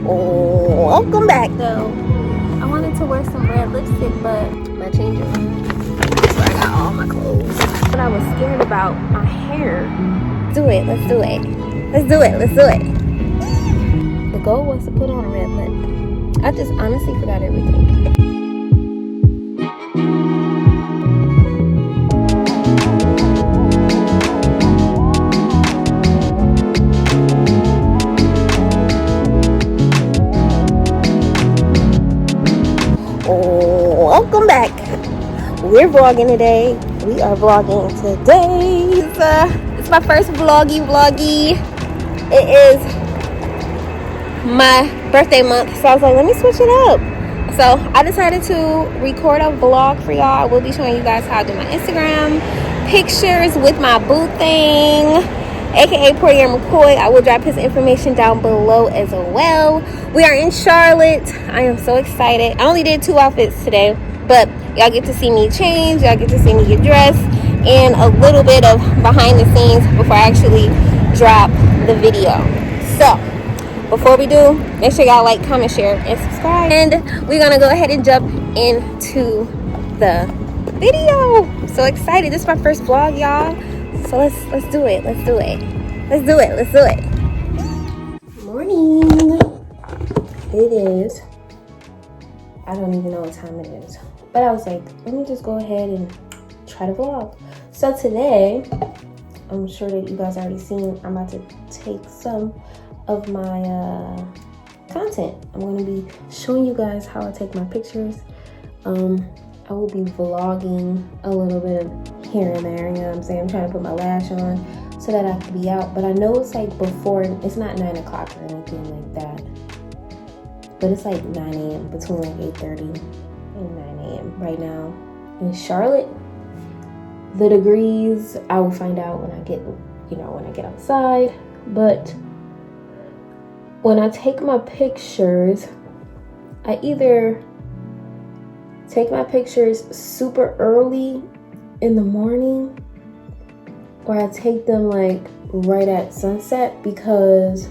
Oh, welcome back. So I wanted to wear some red lipstick, but my change of mind. So I got all my clothes. But I was scared about my hair. Let's do it. Let's do it. Let's do it. Let's do it. The goal was to put on a red lip. I just honestly forgot everything. Welcome back. We're vlogging today. We are vlogging today. It's my first vloggy. It is my birthday month, so I was like, let me switch it up. So I decided to record a vlog for y'all. I will be showing you guys how I do my Instagram pictures with my boo thing, aka Portier McCoy. I will drop his information down below as well. We are in Charlotte. I am so excited. I only did 2 outfits today, but y'all get to see me change, y'all get to see me get dressed, and a little bit of behind the scenes before I actually drop the video. So before we do, make sure y'all like, comment, share, and subscribe. And we're gonna go ahead and jump into the video. I'm so excited. This is my first vlog, y'all. So let's do it. Let's do it. Let's do it. Let's do it. Morning. It is, I don't even know what time it is, but I was like, let me just go ahead and try to vlog. So today, I'm sure that you guys already seen, I'm about to take some of my content. I'm going to be showing you guys how I take my pictures. I will be vlogging a little bit of here and there, you know what I'm saying? I'm trying to put my lash on so that I can be out, but I know it's like before, it's not 9 o'clock or anything like that. But it's like 9 a.m. between like 8:30 and 9 a.m. right now in Charlotte. The degrees I will find out when I get, when I get outside. But when I take my pictures, I either take my pictures super early in the morning, or I take them like right at sunset, because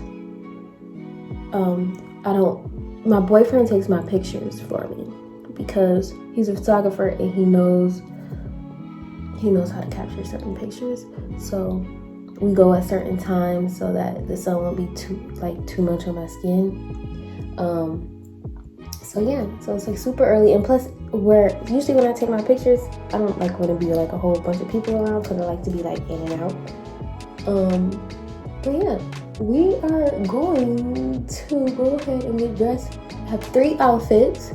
my boyfriend takes my pictures for me because he's a photographer and he knows how to capture certain pictures. So we go at certain times so that the sun won't be too much on my skin. So yeah, so it's like super early, and plus usually when I take my pictures, I don't like want to be like a whole bunch of people around because I like to be like in and out. But yeah, we are going to go ahead and get dressed. I have 3 outfits.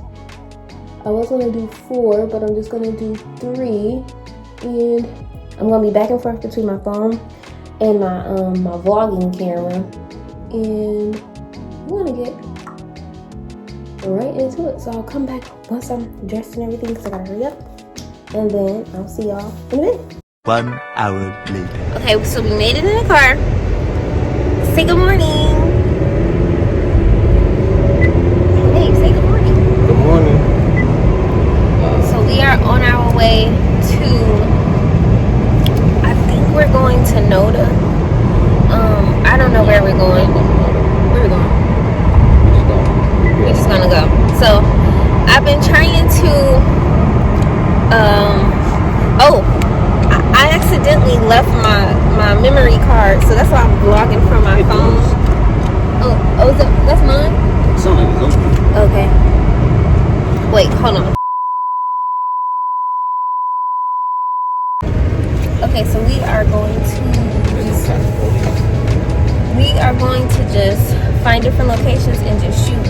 I was gonna do 4, but I'm just gonna do 3, and I'm gonna be back and forth between my phone and my vlogging camera, and I'm gonna get right into it. So I'll come back once I'm dressed and everything because I gotta hurry up, and then I'll see y'all in a minute. 1 hour later. Okay, so we made it in the car. Say good morning. Hey, say good morning. Good morning. So we are on our way to, I think we're going to Noda. I don't know where we're going. Where are we going? We're just gonna go. So I've been trying to I accidentally left my memory card, so that's why I'm vlogging from my phone. Oh, that's mine? Okay. Wait, hold on. Okay, so we are going to just find different locations and just shoot.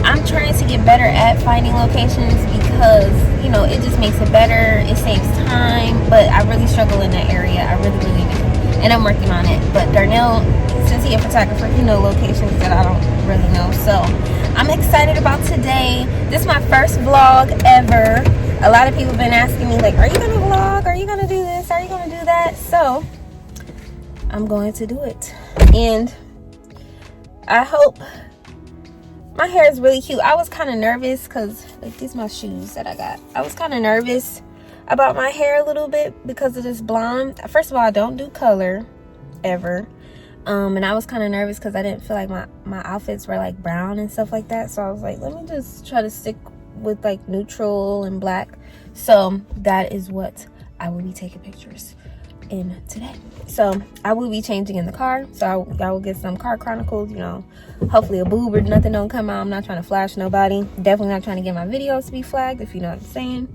I'm trying to get better at finding locations because, it just makes it better. It saves time, but I really struggle in that area. I really, really do. And I'm working on it. But Darnell, since he's a photographer, he knows locations that I don't really know. So I'm excited about today. This is my first vlog ever. A lot of people have been asking me, like, are you going to vlog? Are you going to do this? Are you going to do that? So I'm going to do it. And I hope. My hair is really cute. I was kind of nervous because, like, these are my shoes that I got. I was kind of nervous about my hair a little bit because of this blonde. First of all, I don't do color ever. And I was kind of nervous because I didn't feel like my outfits were like brown and stuff like that. So I was like, let me just try to stick with like neutral and black. So that is what I will be taking pictures in today. So I will be changing in the car. So I will get some car chronicles, you know, hopefully a boob or nothing don't come out. I'm not trying to flash nobody. Definitely not trying to get my videos to be flagged, if you know what I'm saying.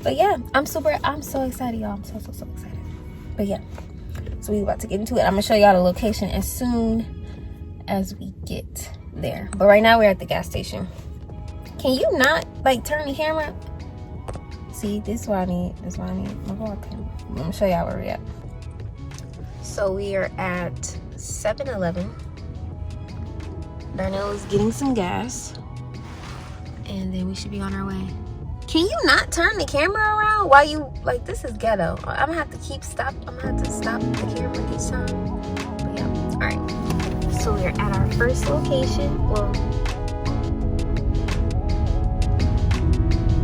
But yeah, I'm so excited, y'all. I'm so excited. But yeah, so we about to get into it. I'm gonna show y'all the location as soon as we get there. But right now we're at the gas station. Can you not like turn the camera? See, this is what I need. This is what I need. My vlog camera. I'm gonna show y'all where we're at. So we are at 7-Eleven. Darnell is getting some gas, and then we should be on our way. Can you not turn the camera around while you, like, this is ghetto. I'm gonna have to stop the camera each time. But yeah, all right. So we're at our first location. Well,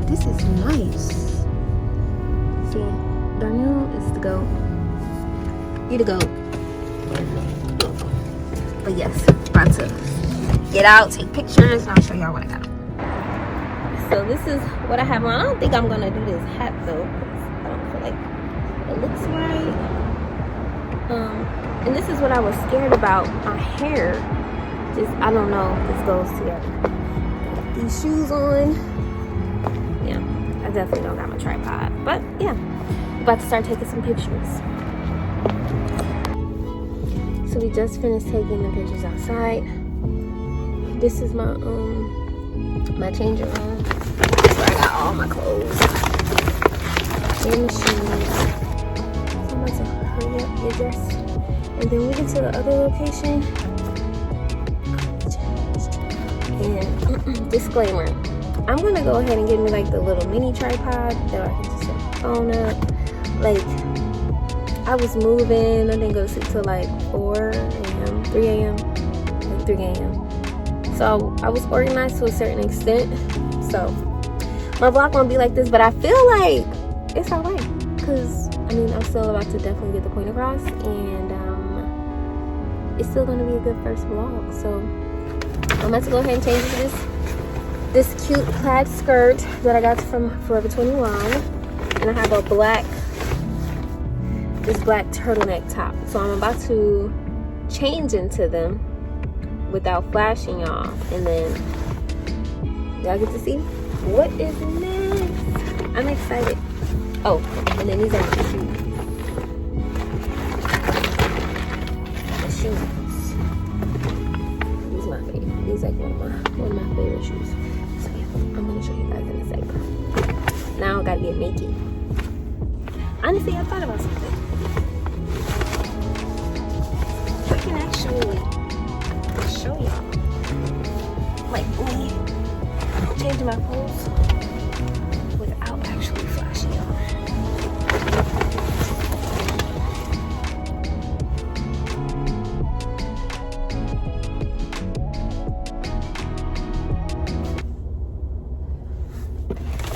this is nice. See, Darnell is the GOAT. You the GOAT. But yes, about to get out, take pictures, and I'll show y'all what I got. So this is what I have on. I don't think I'm gonna do this hat though, because I don't feel like it looks right. And this is what I was scared about. My hair, just, I don't know if this goes together. These shoes on. Yeah, I definitely don't got my tripod. But yeah, I'm about to start taking some pictures. So we just finished taking the pictures outside. This is my changing room. So I got all my clothes and the shoes. So I'm about to hurry up, get dressed, and then we get to the other location. And disclaimer, I'm gonna go ahead and get me like the little mini tripod that I can just set my phone up. Like, I was moving, I didn't go to sleep till like 4 a.m., 3 a.m., like 3 a.m. So I was organized to a certain extent. So my vlog won't be like this, but I feel like it's all right, because I mean, I'm still about to definitely get the point across, and it's still going to be a good first vlog. So I'm about to go ahead and change into this cute plaid skirt that I got from Forever 21, and I have a this black turtleneck top. So I'm about to change into them without flashing y'all, and then y'all get to see what is next. I'm excited. Oh, and then these are my shoes. The shoes. These are my favorite. These are like one of my favorite shoes. So yeah, I'm gonna show you guys in a second. Now I gotta get naked. Honestly, I thought about something. I can actually show y'all, like, me changing my clothes without actually flashing y'all.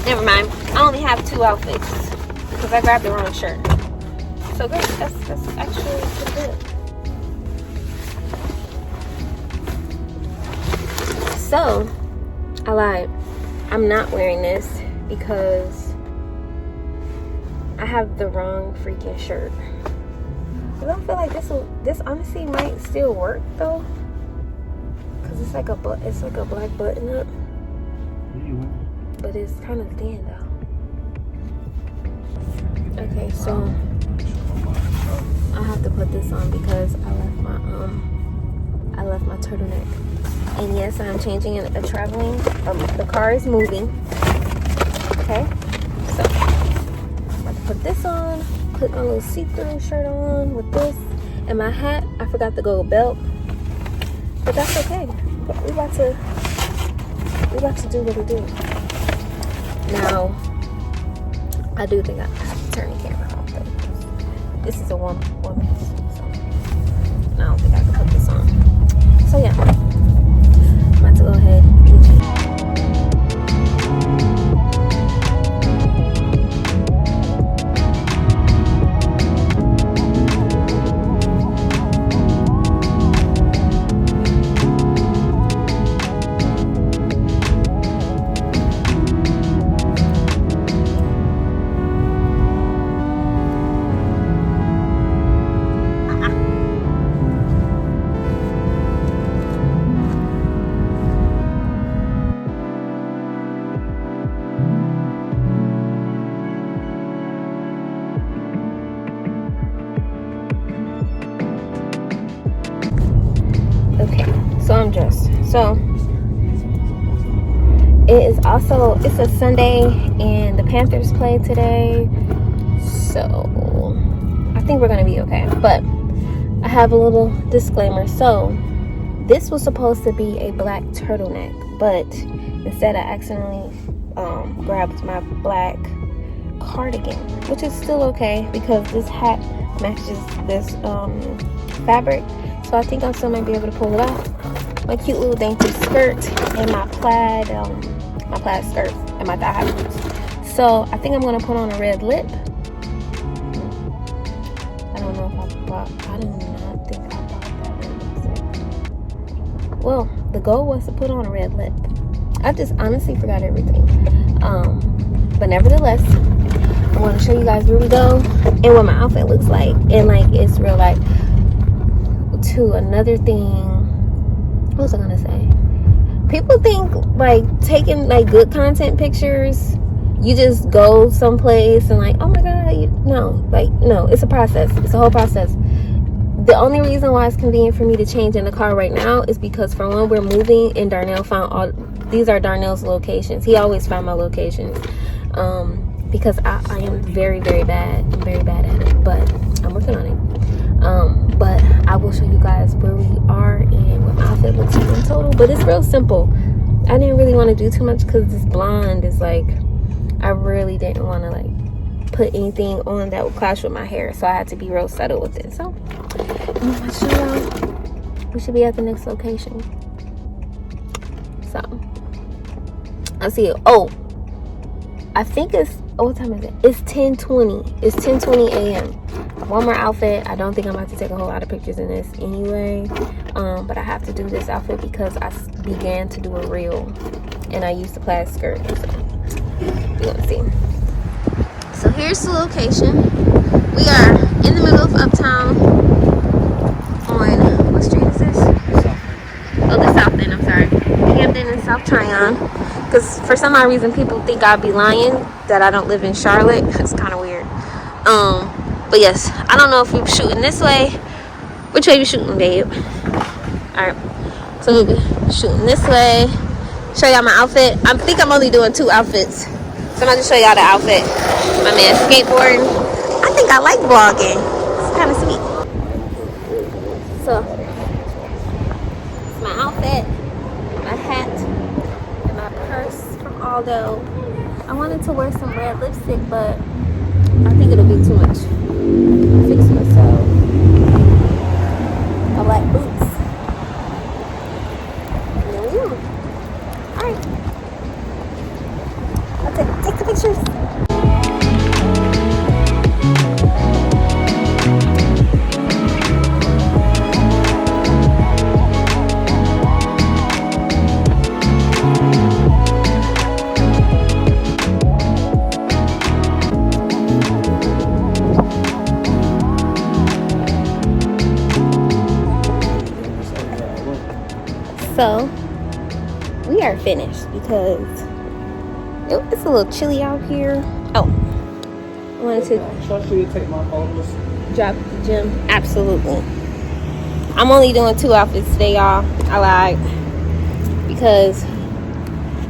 Never mind, I only have 2 outfits because I grabbed the wrong shirt. So good, that's actually pretty good. So, I lied. I'm not wearing this because I have the wrong freaking shirt. I don't feel like this honestly might still work though, because it's like a black button up, but it's kind of thin though. Okay, so I have to put this on because I left my turtleneck. And yes, I'm changing in a traveling. The car is moving. Okay, so I'm about to put this on. Put my little see-through shirt on with this, and my hat. I forgot the gold belt, but that's okay. We about to do what we do. Now, I do think I have to turn the camera off though. This is a woman, so I don't think I can put this on. So yeah. I'm about to go ahead and change. So I'm dressed. So it's a Sunday and the Panthers play today. So I think we're gonna be okay. But I have a little disclaimer. So this was supposed to be a black turtleneck, but instead I accidentally grabbed my black cardigan, which is still okay because this hat matches this fabric. So I think I still might be able to pull it off. My cute little dainty skirt and my plaid skirt and my thigh high boots. So I think I'm gonna put on a red lip. I don't know if I do not think I bought that red lipstick. Well, the goal was to put on a red lip. I just honestly forgot everything. But nevertheless, I want to show you guys where we go and what my outfit looks like. And like it's real life. To another thing, what was I gonna say? People think like taking like good content pictures, you just go someplace and like, oh my god, no, it's a process. It's a whole process. The only reason why it's convenient for me to change in the car right now is because for one, we're moving and Darnell found these are Darnell's locations. He always found my locations. Because I am very, very bad. I'm very bad at it, but I'm working on it. But I will show you guys where we are and what my outfit looks like in total. But it's real simple. I didn't really want to do too much because this blonde is like, I really didn't want to like put anything on that would clash with my hair. So I had to be real subtle with it. So I'm gonna show y'all. We should be at the next location. So I see it. Oh, I think it's, what time is it? It's 10:20. It's 10:20 a.m. One more outfit. I don't think I'm about to take a whole lot of pictures in this anyway. But I have to do this outfit because I began to do a reel and I used the plaid skirt. So you're gonna see. So here's the location. We are in the middle of Uptown on, what street is this? Oh, the South End, I'm sorry. Camden and South Tryon. Because for some odd reason, people think I'd be lying that I don't live in Charlotte. It's kind of weird. But yes, I don't know if we're shooting this way. Which way we shooting, babe? Alright. So we're shooting this way. Show y'all my outfit. I think I'm only doing 2 outfits. So I'm going to show y'all the outfit. My man skateboarding. I think I like vlogging. It's kind of sweet. So, my outfit, my hat, and my purse from Aldo. I wanted to wear some red lipstick, but I think it'll be too much. Fix myself. My black boots. Alright. I'll take the pictures. So we are finished because it's a little chilly out here. Oh, I wanted to take my photos. drop the gym. Absolutely. I'm only doing 2 outfits today, y'all. I lied because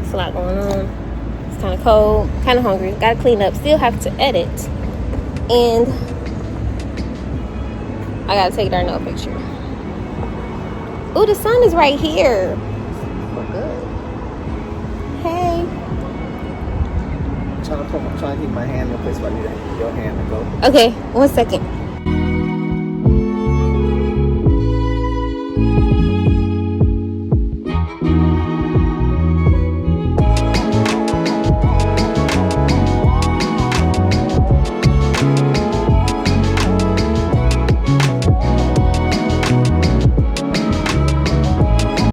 it's a lot going on. It's kind of cold, kind of hungry. Gotta clean up. Still have to edit, and I gotta take Darnell a picture. Oh, the sun is right here. We're good. Hey. I'm trying to keep my hand in place while your hand to go. Okay, 1 second.